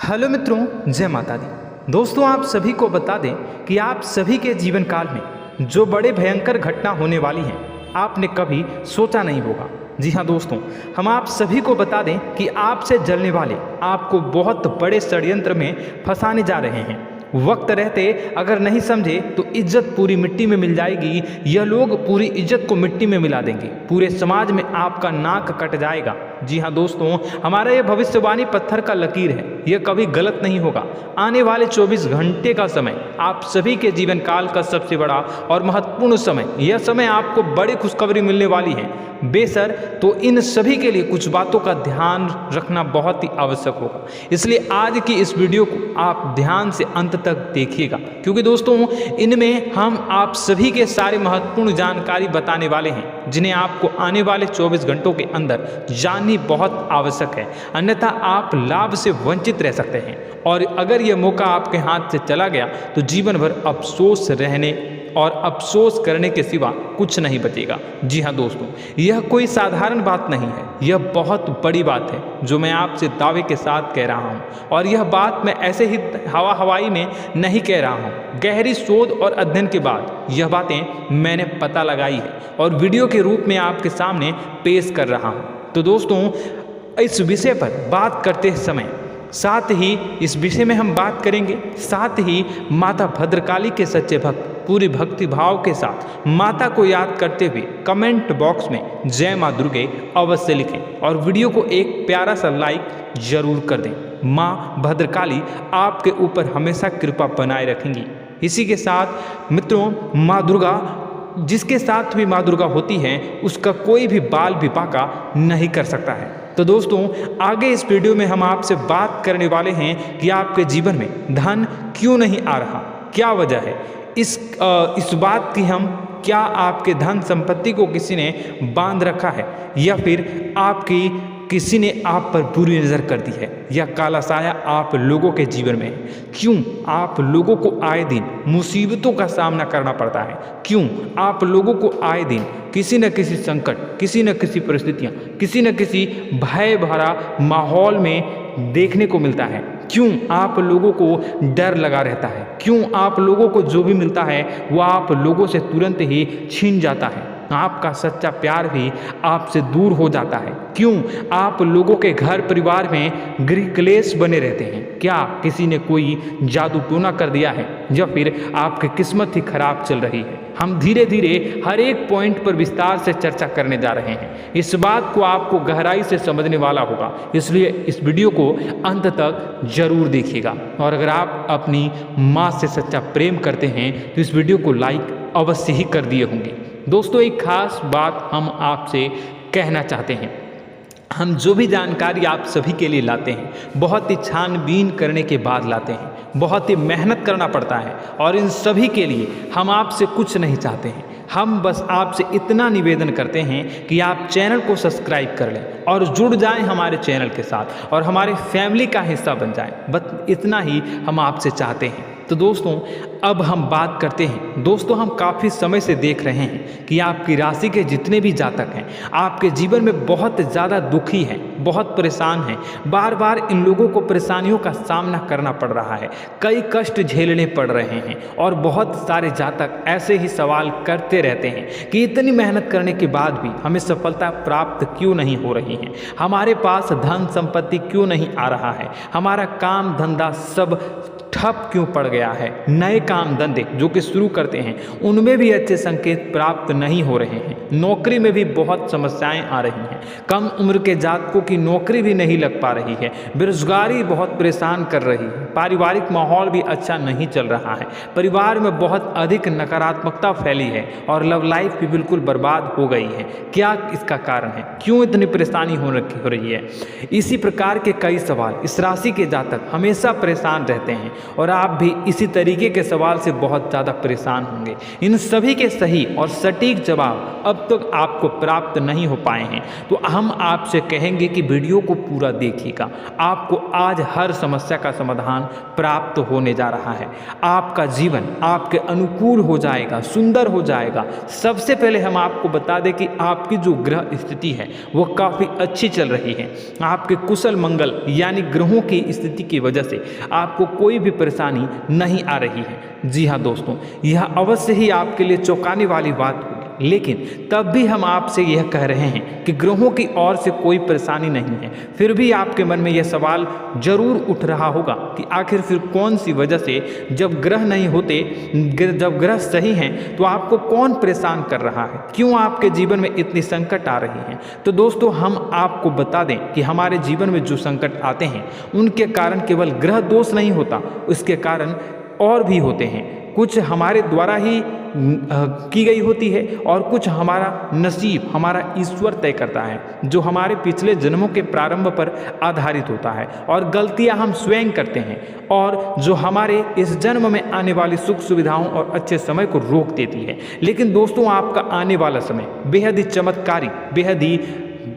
Hello मित्रों, जय माता दी। दोस्तों, आप सभी को बता दें कि आप सभी के जीवन काल में जो बड़े भयंकर घटना होने वाली हैं, आपने कभी सोचा नहीं होगा। जी हाँ दोस्तों, हम आप सभी को बता दें कि आपसे जलने वाले आपको बहुत बड़े षड्यंत्र में फंसाने जा रहे हैं। वक्त रहते अगर नहीं समझे तो इज्जत पूरी मिट्टी में मिल जाएगी। यह लोग पूरी इज्जत को मिट्टी में मिला देंगे। पूरे समाज में आपका नाक कट जाएगा। जी हाँ दोस्तों, हमारा यह भविष्यवाणी पत्थर का लकीर है, यह कभी गलत नहीं होगा। आने वाले 24 घंटे का समय आप सभी के जीवन काल का सबसे बड़ा और महत्वपूर्ण समय। यह समय आपको बड़ी खुशखबरी मिलने वाली है बेसर, तो इन सभी के लिए कुछ बातों का ध्यान रखना बहुत ही आवश्यक होगा। इसलिए आज की इस वीडियो को आप ध्यान से अंत तक देखिएगा, क्योंकि दोस्तों इनमें हम आप सभी के सारे महत्वपूर्ण जानकारी बताने वाले हैं, जिन्हें आपको आने वाले 24 घंटों के अंदर जाननी बहुत आवश्यक है। अन्यथा आप लाभ से वंचित रह सकते हैं, और अगर यह मौका आपके हाथ से चला गया तो जीवन भर अफसोस रहने और अफसोस करने के सिवा कुछ नहीं बचेगा। जी हाँ दोस्तों, यह कोई साधारण बात नहीं है, यह बहुत बड़ी बात है जो मैं आपसे दावे के साथ कह रहा हूँ। और यह बात मैं ऐसे ही हवाई में नहीं कह रहा हूँ। गहरी शोध और अध्ययन के बाद यह बातें मैंने पता लगाई है और वीडियो के रूप में आपके सामने पेश कर रहा हूँ। तो दोस्तों, इस विषय पर बात करते समय साथ ही इस विषय में हम बात करेंगे, साथ ही माता भद्रकाली के सच्चे भक्त पूरी भक्ति भाव के साथ माता को याद करते हुए कमेंट बॉक्स में जय माँ दुर्गे अवश्य लिखें और वीडियो को एक प्यारा सा लाइक जरूर कर दें। माँ भद्रकाली आपके ऊपर हमेशा कृपा बनाए रखेंगी। इसी के साथ मित्रों, माँ दुर्गा, जिसके साथ भी माँ दुर्गा होती है उसका कोई भी बाल भी बांका नहीं कर सकता है। तो दोस्तों, आगे इस वीडियो में हम आपसे बात करने वाले हैं कि आपके जीवन में धन क्यों नहीं आ रहा, क्या वजह है इस बात की। हम क्या आपके धन संपत्ति को किसी ने बांध रखा है, या फिर आपकी किसी ने आप पर बुरी नज़र कर दी है, या काला साया आप लोगों के जीवन में है। क्यों आप लोगों को आए दिन मुसीबतों का सामना करना पड़ता है, क्यों आप लोगों को आए दिन किसी न किसी संकट, किसी न किसी परिस्थितियाँ, किसी न किसी भय भरा माहौल में देखने को मिलता है, क्यों आप लोगों को डर लगा रहता है, क्यों आप लोगों को जो भी मिलता है वो आप लोगों से तुरंत ही छीन जाता है, आपका सच्चा प्यार भी आपसे दूर हो जाता है, क्यों आप लोगों के घर परिवार में गृह क्लेश बने रहते हैं। क्या किसी ने कोई जादू टोना कर दिया है, या फिर आपकी किस्मत ही खराब चल रही है। हम धीरे धीरे हर एक पॉइंट पर विस्तार से चर्चा करने जा रहे हैं। इस बात को आपको गहराई से समझने वाला होगा, इसलिए इस वीडियो को अंत तक जरूर देखिएगा। और अगर आप अपनी माँ से सच्चा प्रेम करते हैं तो इस वीडियो को लाइक अवश्य ही कर दिए होंगे। दोस्तों, एक खास बात हम आपसे कहना चाहते हैं। हम जो भी जानकारी आप सभी के लिए लाते हैं, बहुत ही छानबीन करने के बाद लाते हैं, बहुत ही मेहनत करना पड़ता है, और इन सभी के लिए हम आपसे कुछ नहीं चाहते हैं। हम बस आपसे इतना निवेदन करते हैं कि आप चैनल को सब्सक्राइब कर लें और जुड़ जाएं हमारे चैनल के साथ और हमारे फैमिली का हिस्सा बन जाएं। बस इतना ही हम आपसे चाहते हैं। तो दोस्तों, अब हम बात करते हैं। दोस्तों, हम काफ़ी समय से देख रहे हैं कि आपकी राशि के जितने भी जातक हैं आपके जीवन में बहुत ज़्यादा दुखी हैं, बहुत परेशान हैं। बार बार इन लोगों को परेशानियों का सामना करना पड़ रहा है, कई कष्ट झेलने पड़ रहे हैं, और बहुत सारे जातक ऐसे ही सवाल करते रहते हैं कि इतनी मेहनत करने के बाद भी हमें सफलता प्राप्त क्यों नहीं हो रही है, हमारे पास धन संपत्ति क्यों नहीं आ रहा है, हमारा काम धंधा सब ठप क्यों पड़ गया है, नए काम धंधे जो कि शुरू करते हैं उनमें भी अच्छे संकेत प्राप्त नहीं हो रहे हैं, नौकरी में भी बहुत समस्याएं आ रही हैं, कम उम्र के जातकों की नौकरी भी नहीं लग पा रही है, बेरोजगारी बहुत परेशान कर रही है, पारिवारिक माहौल भी अच्छा नहीं चल रहा है, परिवार में बहुत अधिक नकारात्मकता फैली है, और लव लाइफ भी बिल्कुल बर्बाद हो गई है। क्या इसका कारण है, क्यों इतनी परेशानी हो रही है? इसी प्रकार के कई सवाल इस राशि के जातक हमेशा परेशान रहते हैं, और आप भी इसी तरीके के सवाल से बहुत ज़्यादा परेशान होंगे। इन सभी के सही और सटीक जवाब अब तक आपको प्राप्त नहीं हो पाए हैं, तो हम आपसे कहेंगे कि वीडियो को पूरा देखिएगा। आपको आज हर समस्या का समाधान प्राप्त होने जा रहा है। आपका जीवन आपके अनुकूल हो जाएगा, सुंदर हो जाएगा। सबसे पहले हम आपको बता दें कि आपकी जो ग्रह स्थिति है वो काफ़ी अच्छी चल रही है। आपके कुशल मंगल यानी ग्रहों की स्थिति की वजह से आपको कोई भी परेशानी नहीं आ रही है। जी हाँ दोस्तों, यह अवश्य ही आपके लिए चौंकाने वाली बात होगी, लेकिन तब भी हम आपसे यह कह रहे हैं कि ग्रहों की ओर से कोई परेशानी नहीं है। फिर भी आपके मन में यह सवाल जरूर उठ रहा होगा कि आखिर फिर कौन सी वजह से, जब ग्रह नहीं होते, जब ग्रह सही हैं, तो आपको कौन परेशान कर रहा है, क्यों आपके जीवन में इतनी संकट आ रही हैं। तो दोस्तों, हम आपको बता दें कि हमारे जीवन में जो संकट आते हैं उनके कारण केवल ग्रह दोष नहीं होता, उसके कारण और भी होते हैं। कुछ हमारे द्वारा ही की गई होती है और कुछ हमारा नसीब, हमारा ईश्वर तय करता है, जो हमारे पिछले जन्मों के प्रारंभ पर आधारित होता है। और गलतियां हम स्वयं करते हैं और जो हमारे इस जन्म में आने वाली सुख सुविधाओं और अच्छे समय को रोक देती है। लेकिन दोस्तों, आपका आने वाला समय बेहद ही चमत्कारी, बेहद ही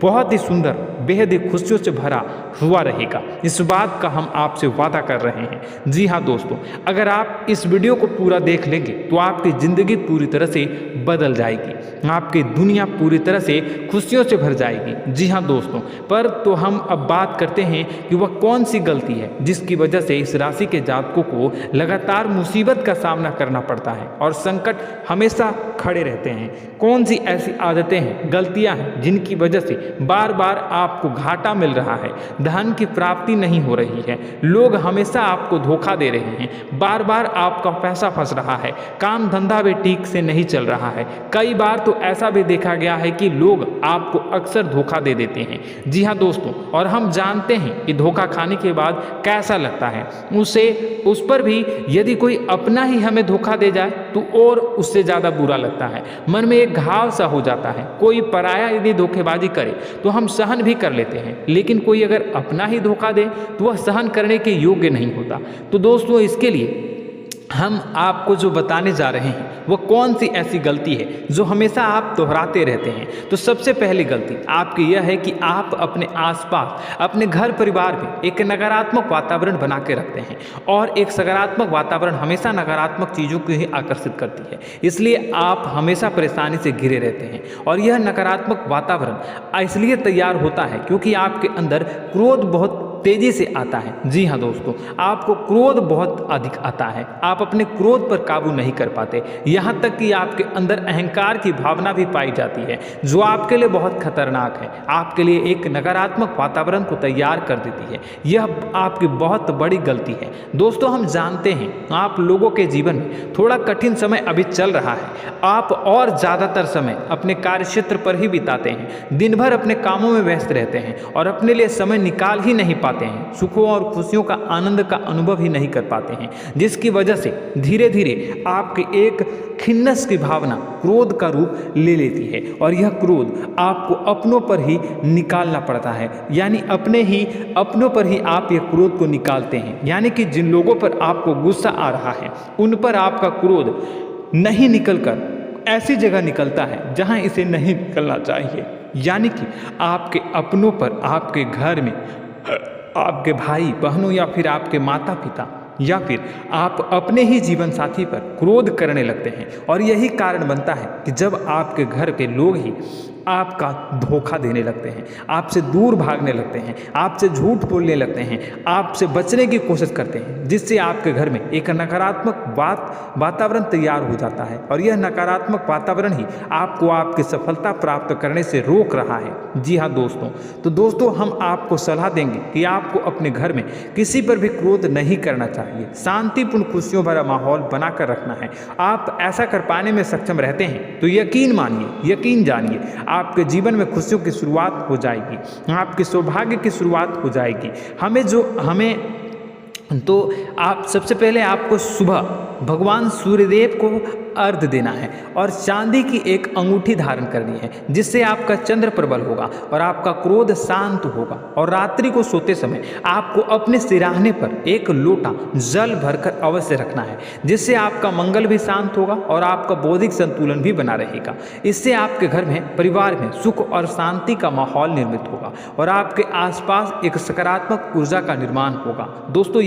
बहुत ही सुंदर, बेहद ही खुशियों से भरा हुआ रहेगा। इस बात का हम आपसे वादा कर रहे हैं। जी हाँ दोस्तों, अगर आप इस वीडियो को पूरा देख लेंगे तो आपकी ज़िंदगी पूरी तरह से बदल जाएगी, आपकी दुनिया पूरी तरह से खुशियों से भर जाएगी। जी हाँ दोस्तों, पर तो हम अब बात करते हैं कि वह कौन सी गलती है जिसकी वजह से इस राशि के जातकों को लगातार मुसीबत का सामना करना पड़ता है और संकट हमेशा खड़े रहते हैं। कौन सी ऐसी आदतें हैं, गलतियाँ हैं जिनकी वजह से बार बार आपको घाटा मिल रहा है, धन की प्राप्ति नहीं हो रही है, लोग हमेशा आपको धोखा दे रहे हैं, बार बार आपका पैसा फंस रहा है, काम धंधा भी ठीक से नहीं चल रहा है। कई बार तो ऐसा भी देखा गया है कि लोग आपको अक्सर धोखा दे देते हैं। जी हाँ दोस्तों, और हम जानते हैं कि धोखा खाने के बाद कैसा लगता है। उस पर भी यदि कोई अपना ही हमें धोखा दे जाए तो और उससे ज़्यादा बुरा लगता है, मन में एक घाव सा हो जाता है। कोई पराया यदि धोखेबाजी करे तो हम सहन भी कर लेते हैं, लेकिन कोई अगर अपना ही धोखा दे तो वह सहन करने के योग्य नहीं होता। तो दोस्तों, इसके लिए हम आपको जो बताने जा रहे हैं वो कौन सी ऐसी गलती है जो हमेशा आप दोहराते रहते हैं। तो सबसे पहली गलती आपकी यह है कि आप अपने आसपास, अपने घर परिवार में एक नकारात्मक वातावरण बना के रखते हैं, और एक सकारात्मक वातावरण हमेशा नकारात्मक चीज़ों को ही आकर्षित करती है। इसलिए आप हमेशा परेशानी से घिरे रहते हैं, और यह नकारात्मक वातावरण इसलिए तैयार होता है क्योंकि आपके अंदर क्रोध बहुत तेजी से आता है। जी हाँ दोस्तों, आपको क्रोध बहुत अधिक आता है, आप अपने क्रोध पर काबू नहीं कर पाते, यहाँ तक कि आपके अंदर अहंकार की भावना भी पाई जाती है, जो आपके लिए बहुत खतरनाक है, आपके लिए एक नकारात्मक वातावरण को तैयार कर देती है। यह आपकी बहुत बड़ी गलती है। दोस्तों, हम जानते हैं आप लोगों के जीवन में थोड़ा कठिन समय अभी चल रहा है, आप और ज़्यादातर समय अपने कार्यक्षेत्र पर ही बिताते हैं, दिन भर अपने कामों में व्यस्त रहते हैं और अपने लिए समय निकाल ही नहीं पाते हैं, सुखों और खुशियों का आनंद का अनुभव ही नहीं कर पाते हैं, जिसकी वजह से धीरे धीरे आपकी एक खिन्नस की भावना क्रोध का रूप ले लेती है, और यह क्रोध आपको अपनों पर ही निकालना पड़ता है। यानी अपनों पर ही आप यह क्रोध को निकालते हैं, यानी कि जिन लोगों पर आपको गुस्सा आ रहा है उन पर आपका क्रोध नहीं निकलकर ऐसी जगह निकलता है जहां इसे नहीं निकलना चाहिए। यानी कि आपके अपनों पर, आपके घर में आपके भाई बहनों या फिर आपके माता पिता या फिर आप अपने ही जीवन साथी पर क्रोध करने लगते हैं, और यही कारण बनता है कि जब आपके घर के लोग ही आपका धोखा देने लगते हैं, आपसे दूर भागने लगते हैं, आपसे झूठ बोलने लगते हैं, आपसे बचने की कोशिश करते हैं, जिससे आपके घर में एक नकारात्मक वातावरण तैयार हो जाता है, और यह नकारात्मक वातावरण ही आपको आपकी सफलता प्राप्त करने से रोक रहा है। जी हाँ दोस्तों, तो दोस्तों, हम आपको सलाह देंगे कि आपको अपने घर में किसी पर भी क्रोध नहीं करना चाहिए, शांतिपूर्ण खुशियों भरा माहौल बनाकर रखना है। आप ऐसा कर पाने में सक्षम रहते हैं तो यकीन मानिए, यकीन जानिए, आपके जीवन में खुशियों की शुरुआत हो जाएगी, आपके सौभाग्य की शुरुआत हो जाएगी। तो आप सबसे पहले आपको सुबह भगवान सूर्यदेव को अर्घ देना है और चांदी की एक अंगूठी धारण करनी है, जिससे आपका चंद्र प्रबल होगा और आपका क्रोध शांत होगा। और रात्रि को सोते समय आपको अपने सिरहाने पर एक लोटा जल भरकर अवश्य रखना है, जिससे आपका मंगल भी शांत होगा और आपका बौद्धिक संतुलन भी बना रहेगा। इससे आपके घर में, परिवार में सुख और शांति का माहौल निर्मित होगा और आपके आसपास एक सकारात्मक ऊर्जा का निर्माण होगा। दोस्तों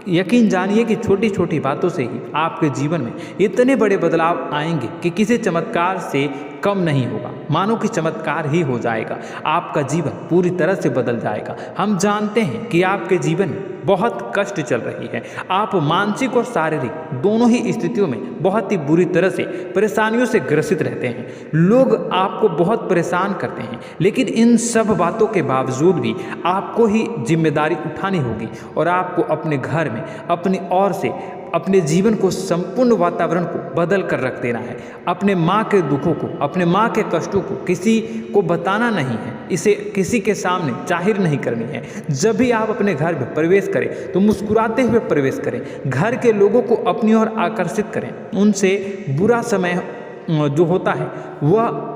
यकीन जानिए कि छोटी छोटी बातों से ही आपके जीवन में इतने बड़े बदलाव आएंगे कि किसी चमत्कार से कम नहीं होगा, मानो कि चमत्कार ही हो जाएगा। आपका जीवन पूरी तरह से बदल जाएगा। हम जानते हैं कि आपके जीवन में बहुत कष्ट चल रही है, आप मानसिक और शारीरिक दोनों ही स्थितियों में बहुत ही बुरी तरह से परेशानियों से ग्रसित रहते हैं। लोग आपको बहुत परेशान करते हैं, लेकिन इन सब बातों के बावजूद भी आपको ही जिम्मेदारी उठानी होगी और आपको अपने घर में अपनी ओर से अपने जीवन को, संपूर्ण वातावरण को बदल कर रख देना है। अपने माँ के दुखों को, अपने माँ के कष्टों को किसी को बताना नहीं है, इसे किसी के सामने जाहिर नहीं करनी है। जब भी आप अपने घर में प्रवेश करें तो मुस्कुराते हुए प्रवेश करें, घर के लोगों को अपनी ओर आकर्षित करें। उनसे बुरा समय जो होता है वह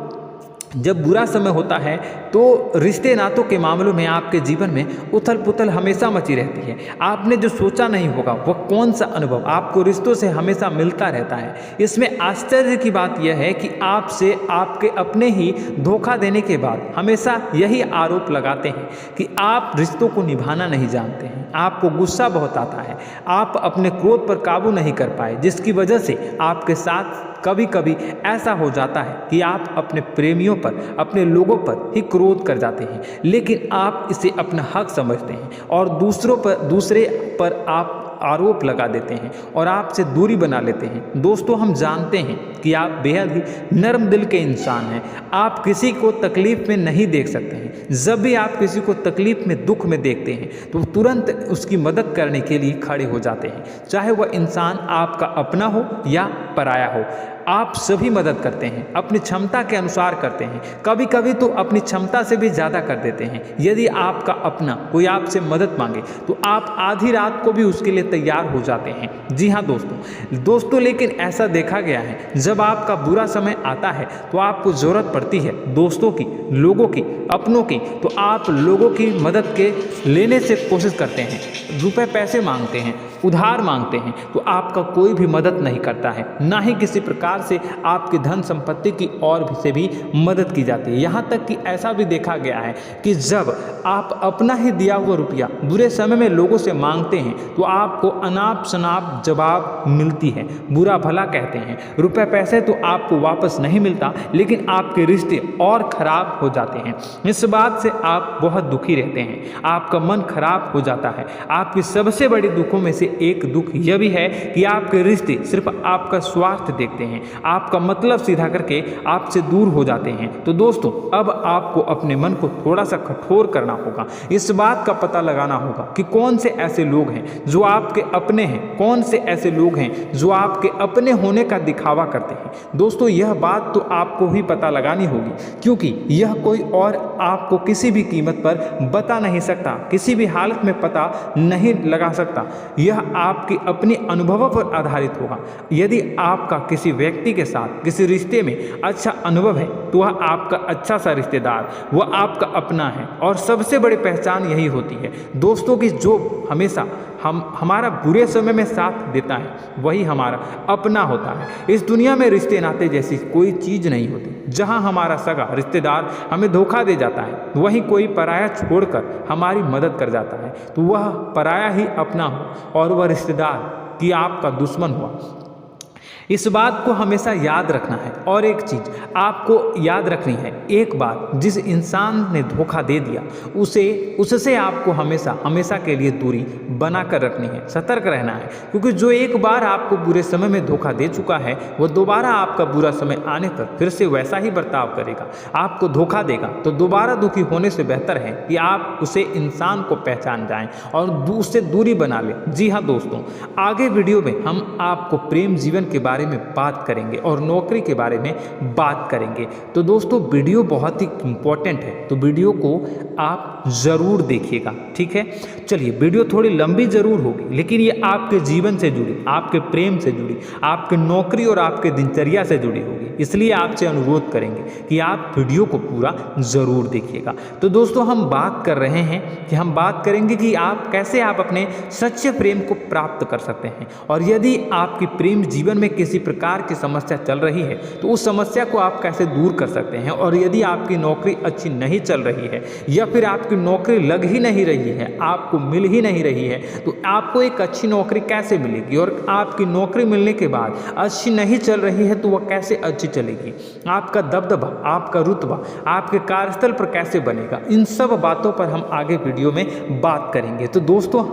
जब बुरा समय होता है तो रिश्ते नातों के मामलों में आपके जीवन में उथल पुथल हमेशा मची रहती है। आपने जो सोचा नहीं होगा वह कौन सा अनुभव आपको रिश्तों से हमेशा मिलता रहता है। इसमें आश्चर्य की बात यह है कि आपसे आपके अपने ही धोखा देने के बाद हमेशा यही आरोप लगाते हैं कि आप रिश्तों को निभाना नहीं जानते हैं, आपको गुस्सा बहुत आता है, आप अपने क्रोध पर काबू नहीं कर पाए, जिसकी वजह से आपके साथ कभी कभी ऐसा हो जाता है कि आप अपने प्रेमियों पर, अपने लोगों पर ही क्रोध कर जाते हैं, लेकिन आप इसे अपना हक समझते हैं और दूसरे पर आप आरोप लगा देते हैं और आपसे दूरी बना लेते हैं। दोस्तों हम जानते हैं कि आप बेहद ही नर्म दिल के इंसान हैं। आप किसी को तकलीफ में नहीं देख सकते हैं। जब भी आप किसी को तकलीफ में, दुख में देखते हैं तो तुरंत उसकी मदद करने के लिए खड़े हो जाते हैं, चाहे वह इंसान आपका अपना हो या पराया हो। आप सभी मदद करते हैं, अपनी क्षमता के अनुसार करते हैं, कभी कभी तो अपनी क्षमता से भी ज़्यादा कर देते हैं। यदि आपका अपना कोई आपसे मदद मांगे तो आप आधी रात को भी उसके लिए तैयार हो जाते हैं। जी हाँ दोस्तों, लेकिन ऐसा देखा गया है जब आपका बुरा समय आता है तो आपको ज़रूरत पड़ती है दोस्तों की, लोगों की, अपनों की, तो आप लोगों की मदद के लेने से कोशिश करते हैं, रुपए पैसे मांगते हैं, उधार मांगते हैं, तो आपका कोई भी मदद नहीं करता है, ना ही किसी प्रकार से आपकी धन संपत्ति की और से भी मदद की जाती है। यहाँ तक कि ऐसा भी देखा गया है कि जब आप अपना ही दिया हुआ रुपया बुरे समय में लोगों से मांगते हैं तो आपको अनाप शनाप जवाब मिलती है, बुरा भला कहते हैं। रुपए पैसे तो आपको वापस नहीं मिलता, लेकिन आपके रिश्ते और खराब हो जाते हैं। इस बात से आप बहुत दुखी रहते हैं, आपका मन खराब हो जाता है। आपकी सबसे बड़ी दुखों में से एक दुख यह भी है कि आपके रिश्ते सिर्फ आपका स्वार्थ देखते हैं, आपका मतलब सीधा करके आपसे दूर हो जाते हैं। तो दोस्तों अब आपको अपने मन को थोड़ा सा कठोर करना होगा, इस बात का पता लगाना होगा कि कौन से ऐसे लोग हैं जो आपके अपने हैं, कौन से ऐसे लोग हैं जो आपके अपने होने का दिखावा करते हैं। दोस्तों यह बात तो आपको ही पता लगानी होगी, क्योंकि यह कोई और आपको किसी भी कीमत पर बता नहीं सकता, किसी भी हालत में पता नहीं लगा सकता। यह आपके अपने अनुभवों पर आधारित होगा। यदि आपका किसी व्यक्ति के साथ किसी रिश्ते में अच्छा अनुभव है तो वह आपका अच्छा सा रिश्तेदार, वह आपका अपना है, और सबसे बड़ी पहचान यही होती है दोस्तों की, जो हमेशा हमारा बुरे समय में साथ देता है वही हमारा अपना होता है। इस दुनिया में रिश्ते नाते जैसी कोई चीज़ नहीं होती। जहां हमारा सगा रिश्तेदार हमें धोखा दे जाता है, वहीं कोई पराया छोड़कर हमारी मदद कर जाता है, तो वह पराया ही अपना हो और वह रिश्तेदार कि आपका दुश्मन हुआ। इस बात को हमेशा याद रखना है। और एक चीज़ आपको याद रखनी है, एक बात, जिस इंसान ने धोखा दे दिया उससे आपको हमेशा के लिए दूरी बना कर रखनी है, सतर्क रहना है, क्योंकि जो एक बार आपको बुरे समय में धोखा दे चुका है वह दोबारा आपका बुरा समय आने पर फिर से वैसा ही बर्ताव करेगा, आपको धोखा देगा। तो दोबारा दुखी होने से बेहतर है कि आप उसे इंसान को पहचान जाएं और उससे दूरी बना लें। जी हाँ दोस्तों, आगे वीडियो में हम आपको प्रेम जीवन के बारे बारे में बात करेंगे और नौकरी के बारे में बात करेंगे। तो दोस्तों वीडियो बहुत ही इम्पोर्टेंट है, तो वीडियो को आप ज़रूर देखिएगा, ठीक है। चलिए, वीडियो थोड़ी लंबी ज़रूर होगी, लेकिन ये आपके जीवन से जुड़ी, आपके प्रेम से जुड़ी, आपके नौकरी और आपके दिनचर्या से जुड़ी होगी, इसलिए आपसे अनुरोध करेंगे कि आप वीडियो को पूरा ज़रूर देखिएगा। तो दोस्तों, हम बात कर रहे हैं कि हम बात करेंगे कि आप कैसे आप अपने सच्चे प्रेम को प्राप्त कर सकते हैं, और यदि आपकी प्रेम जीवन में किसी प्रकार की समस्या चल रही है तो उस समस्या को आप कैसे दूर कर सकते हैं, और यदि आपकी नौकरी अच्छी नहीं चल रही है या फिर आपकी नौकरी लग ही नहीं रही है, आपको मिल ही नहीं रही है, तो आपको एक अच्छी नौकरी कैसे मिलेगी, और आपकी नौकरी मिलने के बाद अच्छी नहीं चल रही है तो वह कैसे अच्छी चलेगी, आपका दबदबा, आपका रुतबा आपके कार्यस्थल पर कैसे बनेगा, इन सब बातों पर हम आगे वीडियो में बात करेंगे। तो दोस्तों,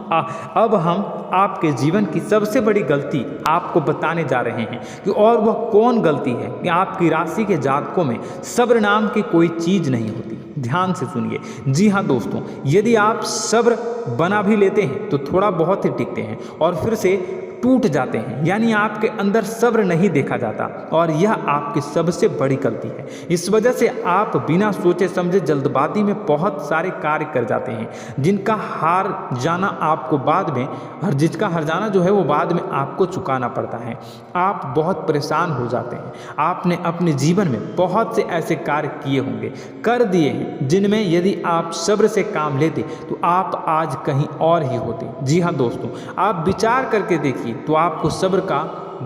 अब हम आपके जीवन की सबसे बड़ी गलती आपको बताने जा रहे हैं कि और वह कौन गलती है कि आपकी राशि के जातकों में सब्र नाम की कोई चीज़ नहीं होती। ध्यान से सुनिए। जी हाँ दोस्तों, यदि आप सब्र बना भी लेते हैं तो थोड़ा बहुत ही टिकते हैं और फिर से टूट जाते हैं, यानी आपके अंदर सब्र नहीं देखा जाता, और यह आपकी सबसे बड़ी गलती है। इस वजह से आप बिना सोचे समझे जल्दबाजी में बहुत सारे कार्य कर जाते हैं, जिनका हार जाना आपको बाद में, और जिसका हर जाना जो है वो बाद में आपको चुकाना पड़ता है। आप बहुत परेशान हो जाते हैं। आपने अपने जीवन में बहुत से ऐसे कार्य किए होंगे, कर दिए हैं, जिनमें यदि आप सब्र से काम लेते तो आप आज कहीं और ही होते। जी हाँ दोस्तों, आप विचार करके देखिए तो आपको सब्र का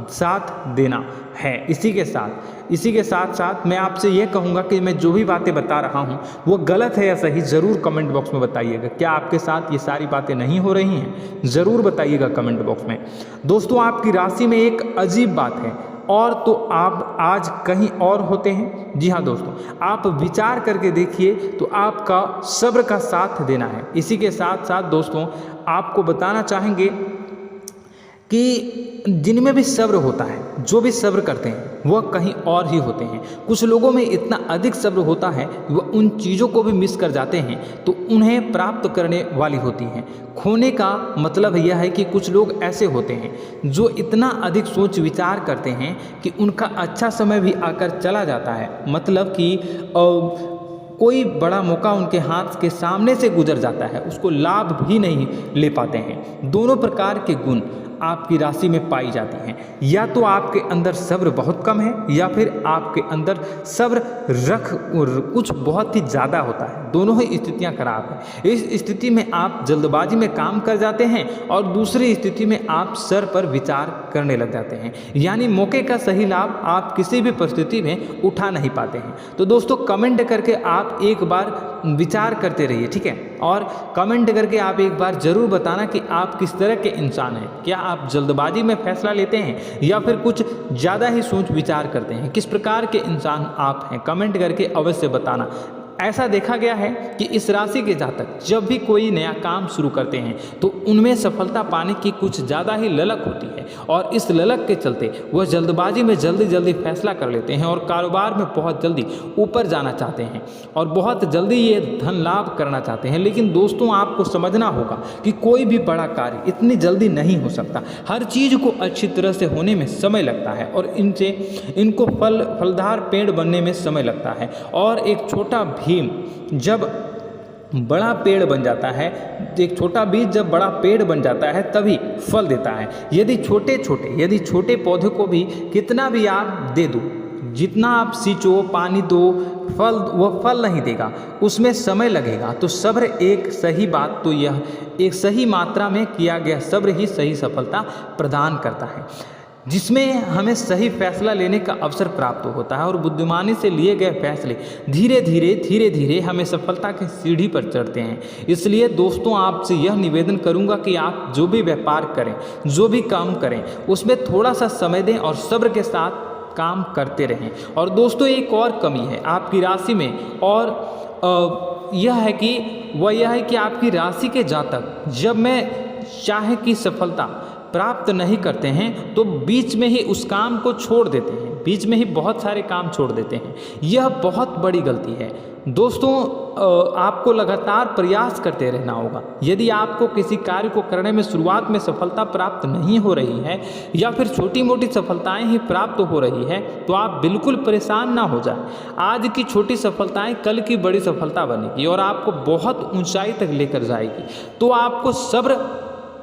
साथ देना है। इसी के साथ साथ मैं आपसे ये कहूँगा कि मैं जो भी बातें बता रहा हूँ वो गलत है या सही, ज़रूर कमेंट बॉक्स में बताइएगा। क्या आपके साथ ये सारी बातें नहीं हो रही हैं? ज़रूर बताइएगा कमेंट बॉक्स में। दोस्तों, आपकी राशि में एक अजीब बात है, और तो आप आज कहीं और होते हैं। जी हाँ दोस्तों, आप विचार करके देखिए तो आपका सब्र का साथ देना है। इसी के साथ साथ दोस्तों, आपको बताना चाहेंगे कि जिनमें भी सब्र होता है, जो भी सब्र करते हैं वह कहीं और ही होते हैं। कुछ लोगों में इतना अधिक सब्र होता है कि वह उन चीज़ों को भी मिस कर जाते हैं तो उन्हें प्राप्त करने वाली होती हैं। खोने का मतलब यह है कि कुछ लोग ऐसे होते हैं जो इतना अधिक सोच विचार करते हैं कि उनका अच्छा समय भी आकर चला जाता है, मतलब कि कोई बड़ा मौका उनके हाथ के सामने से गुजर जाता है, उसको लाभ भी नहीं ले पाते हैं। दोनों प्रकार के गुण आपकी राशि में पाई जाती हैं। या तो आपके अंदर सब्र बहुत कम है, या फिर आपके अंदर सब्र कुछ बहुत ही ज़्यादा होता है। दोनों ही स्थितियां खराब है। इस स्थिति में आप जल्दबाजी में काम कर जाते हैं, और दूसरी स्थिति में आप सर पर विचार करने लग जाते हैं, यानी मौके का सही लाभ आप किसी भी परिस्थिति में उठा नहीं पाते हैं। तो दोस्तों, कमेंट करके आप एक बार विचार करते रहिए, ठीक है, और कमेंट करके आप एक बार ज़रूर बताना कि आप किस तरह के इंसान हैं। क्या आप जल्दबाजी में फैसला लेते हैं या फिर कुछ ज़्यादा ही सोच विचार करते हैं? किस प्रकार के इंसान आप हैं? कमेंट करके अवश्य बताना। ऐसा देखा गया है कि इस राशि के जातक जब भी कोई नया काम शुरू करते हैं तो उनमें सफलता पाने की कुछ ज़्यादा ही ललक होती है, और इस ललक के चलते वह जल्दबाजी में जल्दी फैसला कर लेते हैं और कारोबार में बहुत जल्दी ऊपर जाना चाहते हैं और बहुत जल्दी ये धन लाभ करना चाहते हैं। लेकिन दोस्तों, आपको समझना होगा कि कोई भी बड़ा कार्य इतनी जल्दी नहीं हो सकता। हर चीज़ को अच्छी तरह से होने में समय लगता है, और इनको फलदार पेड़ बनने में समय लगता है। और एक छोटा भीम जब बड़ा पेड़ बन जाता है, एक छोटा बीज जब बड़ा पेड़ बन जाता है तभी फल देता है। यदि छोटे पौधे को भी कितना भी आप दे दो, जितना आप सींचो, पानी दो, वह फल नहीं देगा, उसमें समय लगेगा। तो सब्र एक सही बात, तो यह एक सही मात्रा में किया गया सब्र ही सही सफलता प्रदान करता है, जिसमें हमें सही फैसला लेने का अवसर प्राप्त होता है, और बुद्धिमानी से लिए गए फैसले धीरे धीरे हमें सफलता की सीढ़ी पर चढ़ते हैं। इसलिए दोस्तों, आपसे यह निवेदन करूंगा कि आप जो भी व्यापार करें, जो भी काम करें, उसमें थोड़ा सा समय दें और सब्र के साथ काम करते रहें। और दोस्तों, एक और कमी है आपकी राशि में, और यह है कि आपकी राशि के जातक जब में चाहे की सफलता प्राप्त नहीं करते हैं तो बीच में ही उस काम को छोड़ देते हैं, बीच में ही बहुत सारे काम छोड़ देते हैं। यह बहुत बड़ी गलती है दोस्तों। आपको लगातार प्रयास करते रहना होगा। यदि आपको किसी कार्य को करने में शुरुआत में सफलता प्राप्त नहीं हो रही है या फिर छोटी मोटी सफलताएं ही प्राप्त हो रही है तो आप बिल्कुल परेशान ना हो जाए। आज की छोटी सफलताएं कल की बड़ी सफलता बनेगी और आपको बहुत ऊंचाई तक लेकर जाएगी। तो आपको सब्र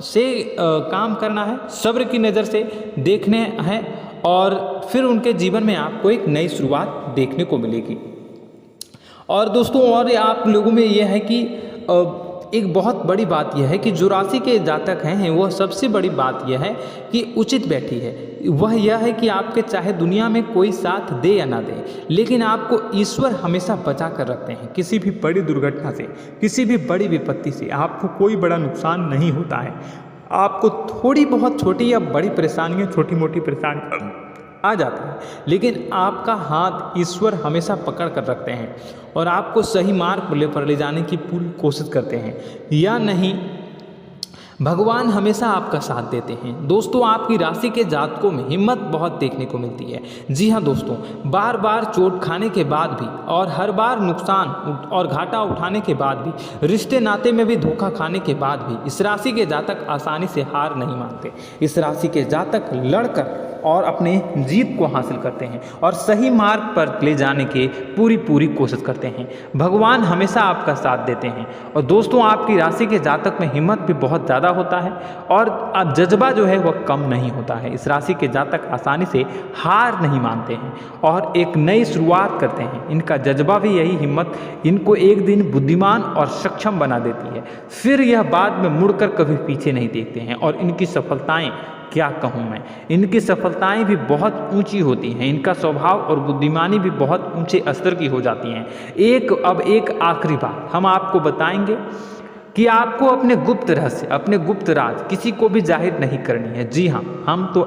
से काम करना है, सब्र की नज़र से देखने हैं और फिर उनके जीवन में आपको एक नई शुरुआत देखने को मिलेगी। और दोस्तों और आप लोगों में यह है कि एक बहुत बड़ी बात यह है कि जो राशि के जातक हैं वह सबसे बड़ी बात यह है कि उचित बैठी है। वह यह है कि आपके चाहे दुनिया में कोई साथ दे या ना दे, लेकिन आपको ईश्वर हमेशा बचा कर रखते हैं। किसी भी बड़ी दुर्घटना से, किसी भी बड़ी विपत्ति से आपको कोई बड़ा नुकसान नहीं होता है। आपको थोड़ी बहुत छोटी या बड़ी परेशानियाँ, छोटी मोटी परेशानी आ जाता है, लेकिन आपका हाथ ईश्वर हमेशा पकड़ कर रखते हैं और आपको सही मार्ग पर ले जाने की पूरी कोशिश करते हैं। या नहीं, भगवान हमेशा आपका साथ देते हैं। दोस्तों आपकी राशि के जातकों में हिम्मत बहुत देखने को मिलती है। जी हाँ दोस्तों, बार बार चोट खाने के बाद भी और हर बार नुकसान और घाटा उठाने के बाद भी, रिश्ते नाते में भी धोखा खाने के बाद भी इस राशि के जातक आसानी से हार नहीं मानते। इस राशि के जातक लड़कर और अपने जीत को हासिल करते हैं और सही मार्ग पर ले जाने की पूरी कोशिश करते हैं। भगवान हमेशा आपका साथ देते हैं। और दोस्तों आपकी राशि के जातक में हिम्मत भी बहुत ज़्यादा होता है और अब जज्बा जो है वह कम नहीं होता है। इस राशि के जातक आसानी से हार नहीं मानते हैं और एक नई शुरुआत करते हैं। इनका जज्बा भी यही हिम्मत इनको एक दिन बुद्धिमान और सक्षम बना देती है। फिर यह बाद में मुड़कर कभी पीछे नहीं देखते हैं और इनकी सफलताएं क्या कहूँ मैं, इनकी सफलताएं भी बहुत ऊंची होती हैं। इनका स्वभाव और बुद्धिमानी भी बहुत ऊंचे स्तर की हो जाती हैं। अब एक आखिरी बात हम आपको बताएंगे कि आपको अपने गुप्त रहस्य, अपने गुप्त राज किसी को भी जाहिर नहीं करनी है। जी हाँ, हम तो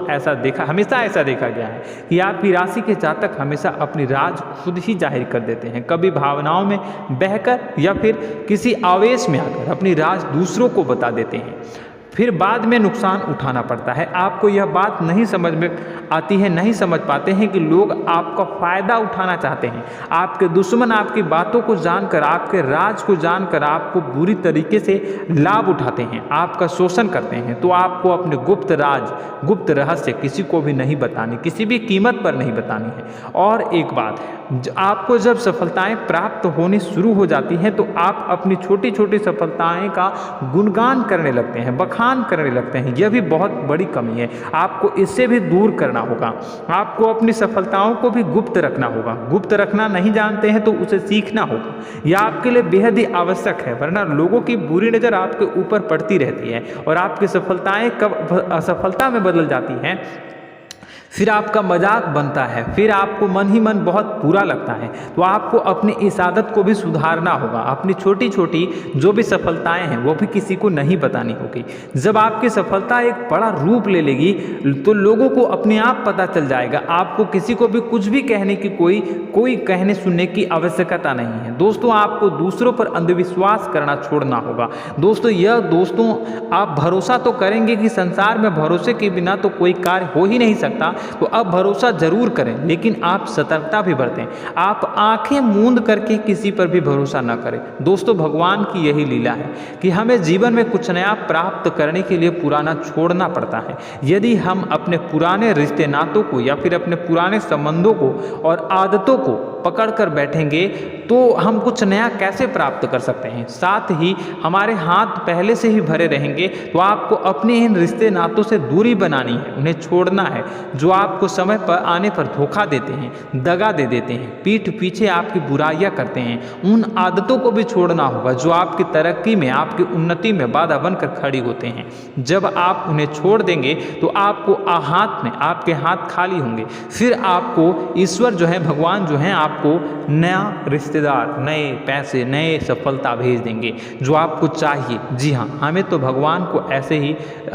हमेशा ऐसा देखा गया है कि आपकी राशि के जातक हमेशा अपनी राज खुद ही जाहिर कर देते हैं। कभी भावनाओं में बहकर या फिर किसी आवेश में आकर अपनी राज दूसरों को बता देते हैं, फिर बाद में नुकसान उठाना पड़ता है। आपको यह बात नहीं समझ में आती है, नहीं समझ पाते हैं कि लोग आपका फ़ायदा उठाना चाहते हैं। आपके दुश्मन आपकी बातों को जानकर, आपके राज को जानकर आपको बुरी तरीके से लाभ उठाते हैं, आपका शोषण करते हैं। तो आपको अपने गुप्त राज, गुप्त रहस्य किसी को भी नहीं बतानी, किसी भी कीमत पर नहीं बतानी है। और एक बात, आपको जब सफलताएं प्राप्त होनी शुरू हो जाती हैं तो आप अपनी छोटी छोटी सफलताएं का गुणगान करने लगते हैं, बखान करने लगते हैं। यह भी बहुत बड़ी कमी है, आपको इससे भी दूर करना होगा। आपको अपनी सफलताओं को भी गुप्त रखना होगा। गुप्त रखना नहीं जानते हैं तो उसे सीखना होगा। यह आपके लिए बेहद ही आवश्यक है, वरना लोगों की बुरी नज़र आपके ऊपर पड़ती रहती है और आपकी सफलताएं कब असफलता में बदल जाती हैं, फिर आपका मजाक बनता है, फिर आपको मन ही मन बहुत बुरा लगता है। तो आपको अपनी इस आदत को भी सुधारना होगा। अपनी छोटी छोटी जो भी सफलताएं हैं वो भी किसी को नहीं बतानी होगी। जब आपकी सफलता एक बड़ा रूप ले लेगी तो लोगों को अपने आप पता चल जाएगा। आपको किसी को भी कुछ भी कहने की कोई कहने सुनने की आवश्यकता नहीं है। दोस्तों आपको दूसरों पर अंधविश्वास करना छोड़ना होगा। दोस्तों आप भरोसा तो करेंगे कि संसार में भरोसे के बिना तो कोई कार्य हो ही नहीं सकता, तो अब भरोसा जरूर करें, लेकिन आप सतर्कता भी बरतें। आप आंखें मूंद करके किसी पर भी भरोसा न करें। दोस्तों भगवान की यही लीला है कि हमें जीवन में कुछ नया प्राप्त करने के लिए पुराना छोड़ना पड़ता है। यदि हम अपने पुराने रिश्ते नातों को या फिर अपने पुराने संबंधों को और आदतों को पकड़ कर बैठेंगे तो हम कुछ नया कैसे प्राप्त कर सकते हैं। साथ ही हमारे हाथ पहले से ही भरे रहेंगे। तो आपको अपने इन रिश्ते नातों से दूरी बनानी है, उन्हें छोड़ना है जो आपको समय पर आने पर धोखा देते हैं, दगा दे देते हैं, पीठ पीछे आपकी बुराइयां करते हैं। उन आदतों को भी छोड़ना होगा जो आपकी तरक्की में, आपकी उन्नति में बाधा बनकर खड़ी होते हैं। जब आप उन्हें छोड़ देंगे तो आपको आपके हाथ खाली होंगे। फिर आपको ईश्वर जो है, भगवान जो है, आपको नया रिश्तेदार, नए पैसे, नए सफलता भेज देंगे जो आपको चाहिए। जी हाँ, हमें तो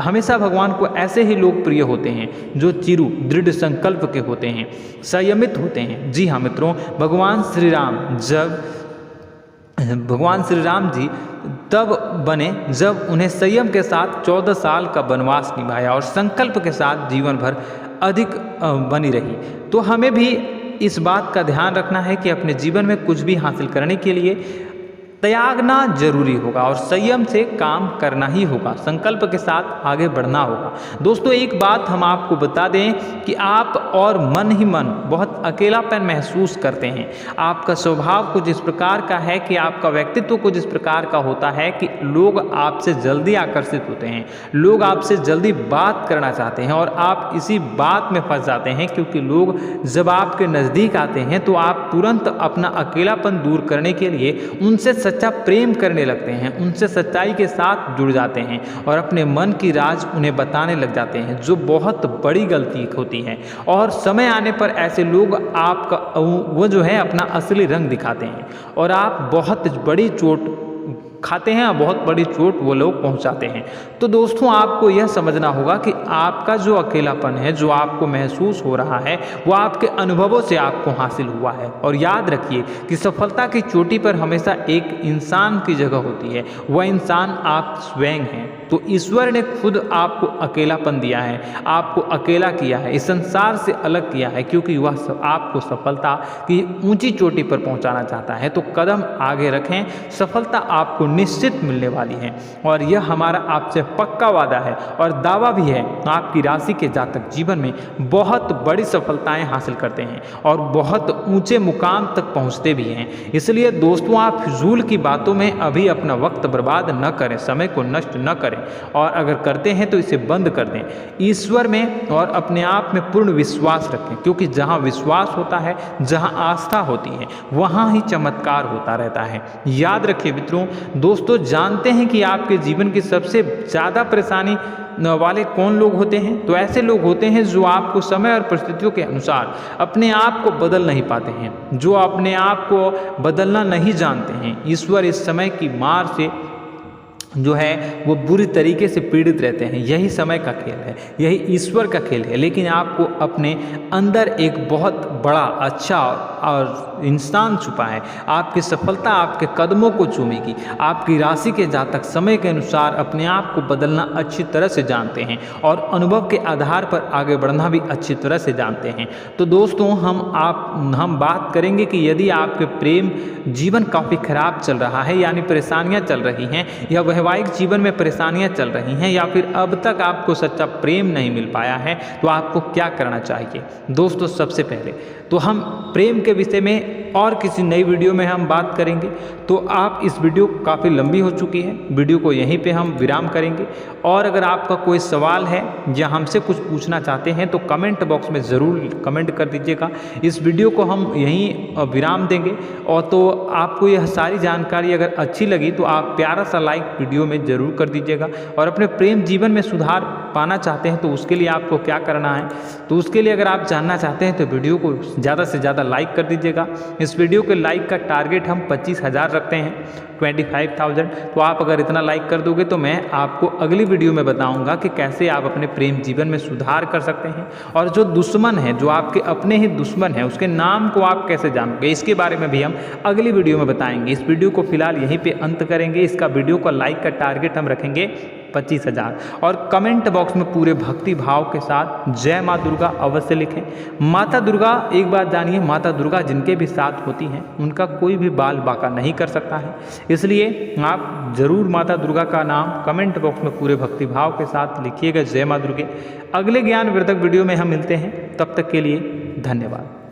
हमेशा भगवान को ऐसे ही लोग प्रिय होते हैं जो चिरु दृढ़ संकल्प के होते हैं, संयमित होते हैं। जी हाँ मित्रों, भगवान श्री राम जी तब बने जब उन्हें संयम के साथ 14 साल का वनवास निभाया और संकल्प के साथ जीवन भर अधिक बनी रही। तो हमें भी इस बात का ध्यान रखना है कि अपने जीवन में कुछ भी हासिल करने के लिए त्यागना जरूरी होगा और संयम से काम करना ही होगा, संकल्प के साथ आगे बढ़ना होगा। दोस्तों एक बात हम आपको बता दें कि आप और मन ही मन बहुत अकेलापन महसूस करते हैं। आपका स्वभाव कुछ इस प्रकार का है कि आपका व्यक्तित्व कुछ इस प्रकार का होता है कि लोग आपसे जल्दी आकर्षित होते हैं, लोग आपसे जल्दी बात करना चाहते हैं और आप इसी बात में फंस जाते हैं, क्योंकि लोग जब आपके नज़दीक आते हैं तो आप तुरंत अपना अकेलापन दूर करने के लिए उनसे सच्चा प्रेम करने लगते हैं, उनसे सच्चाई के साथ जुड़ जाते हैं और अपने मन की राज उन्हें बताने लग जाते हैं, जो बहुत बड़ी गलती होती है। और समय आने पर ऐसे लोग आपका वो जो है अपना असली रंग दिखाते हैं और आप बहुत बड़ी चोट खाते हैं और बहुत बड़ी चोट वो लोग पहुंचाते हैं। तो दोस्तों आपको यह समझना होगा कि आपका जो अकेलापन है, जो आपको महसूस हो रहा है, वो आपके अनुभवों से आपको हासिल हुआ है। और याद रखिए कि सफलता की चोटी पर हमेशा एक इंसान की जगह होती है, वह इंसान आप स्वयं हैं। तो ईश्वर ने खुद आपको अकेलापन दिया है, आपको अकेला किया है, इस संसार से अलग किया है, क्योंकि वह आपको सफलता की ऊंची चोटी पर पहुंचाना चाहता है। तो कदम आगे रखें, सफलता आपको निश्चित मिलने वाली है और यह हमारा आपसे पक्का वादा है और दावा भी है। आपकी राशि के जातक जीवन में बहुत बड़ी सफलताएं हासिल करते हैं और बहुत ऊंचे मुकाम तक पहुंचते भी हैं। इसलिए दोस्तों आप फिजूल की बातों में अभी अपना वक्त बर्बाद न करें, समय को नष्ट न करें और अगर करते हैं तो इसे बंद कर दें। ईश्वर में और अपने आप में पूर्ण विश्वास रखें, क्योंकि जहां विश्वास होता है, जहां आस्था होती है, वहां ही चमत्कार होता रहता है। याद रखिए मित्रों, दोस्तों जानते हैं कि आपके जीवन की सबसे ज़्यादा परेशानी वाले कौन लोग होते हैं? तो ऐसे लोग होते हैं जो आपको समय और परिस्थितियों के अनुसार अपने आप को बदल नहीं पाते हैं, जो अपने आप को बदलना नहीं जानते हैं। ईश्वर इस समय की मार से जो है वो बुरी तरीके से पीड़ित रहते हैं। यही समय का खेल है, यही ईश्वर का खेल है। लेकिन आपको अपने अंदर एक बहुत बड़ा अच्छा और इंसान छुपा है। आपकी सफलता आपके कदमों को चूमेगी। आपकी राशि के जातक समय के अनुसार अपने आप को बदलना अच्छी तरह से जानते हैं और अनुभव के आधार पर आगे बढ़ना भी अच्छी तरह से जानते हैं। तो दोस्तों हम बात करेंगे कि यदि आपके प्रेम जीवन काफ़ी खराब चल रहा है, यानी परेशानियां चल रही हैं, या वैवाहिक जीवन में परेशानियां चल रही हैं, या फिर अब तक आपको सच्चा प्रेम नहीं मिल पाया है, तो आपको क्या करना चाहिए? दोस्तों सबसे पहले तो हम प्रेम के विषय में और किसी नई वीडियो में हम बात करेंगे। तो आप इस वीडियो काफ़ी लंबी हो चुकी है, वीडियो को यहीं पे हम विराम करेंगे। और अगर आपका कोई सवाल है या हमसे कुछ पूछना चाहते हैं तो कमेंट बॉक्स में ज़रूर कमेंट कर दीजिएगा। इस वीडियो को हम यहीं विराम देंगे। और तो आपको यह सारी जानकारी अगर अच्छी लगी तो आप प्यारा सा लाइक वीडियो में ज़रूर कर दीजिएगा। और अपने प्रेम जीवन में सुधार पाना चाहते हैं तो उसके लिए आपको क्या करना है, तो उसके लिए अगर आप जानना चाहते हैं तो वीडियो को ज़्यादा से ज़्यादा लाइक कर दीजिएगा। इस वीडियो के लाइक का टारगेट हम 25,000 रखते हैं, 25,000। तो आप अगर इतना लाइक कर दोगे तो मैं आपको अगली वीडियो में बताऊंगा कि कैसे आप अपने प्रेम जीवन में सुधार कर सकते हैं। और जो दुश्मन है, जो आपके अपने ही दुश्मन है, उसके नाम को आप कैसे जानोगे, इसके बारे में भी हम अगली वीडियो में बताएंगे। इस वीडियो को फिलहाल यहीं पे अंत करेंगे। इसका वीडियो का लाइक का टारगेट हम रखेंगे 25,000। और कमेंट बॉक्स में पूरे भक्ति भाव के साथ जय माँ दुर्गा अवश्य लिखें। माता दुर्गा, एक बात जानिए, माता दुर्गा जिनके भी साथ होती हैं उनका कोई भी बाल बांका नहीं कर सकता है। इसलिए आप जरूर माता दुर्गा का नाम कमेंट बॉक्स में पूरे भक्ति भाव के साथ लिखिएगा, जय माँ दुर्गे। अगले ज्ञानवर्धक वीडियो में हम मिलते हैं, तब तक के लिए धन्यवाद।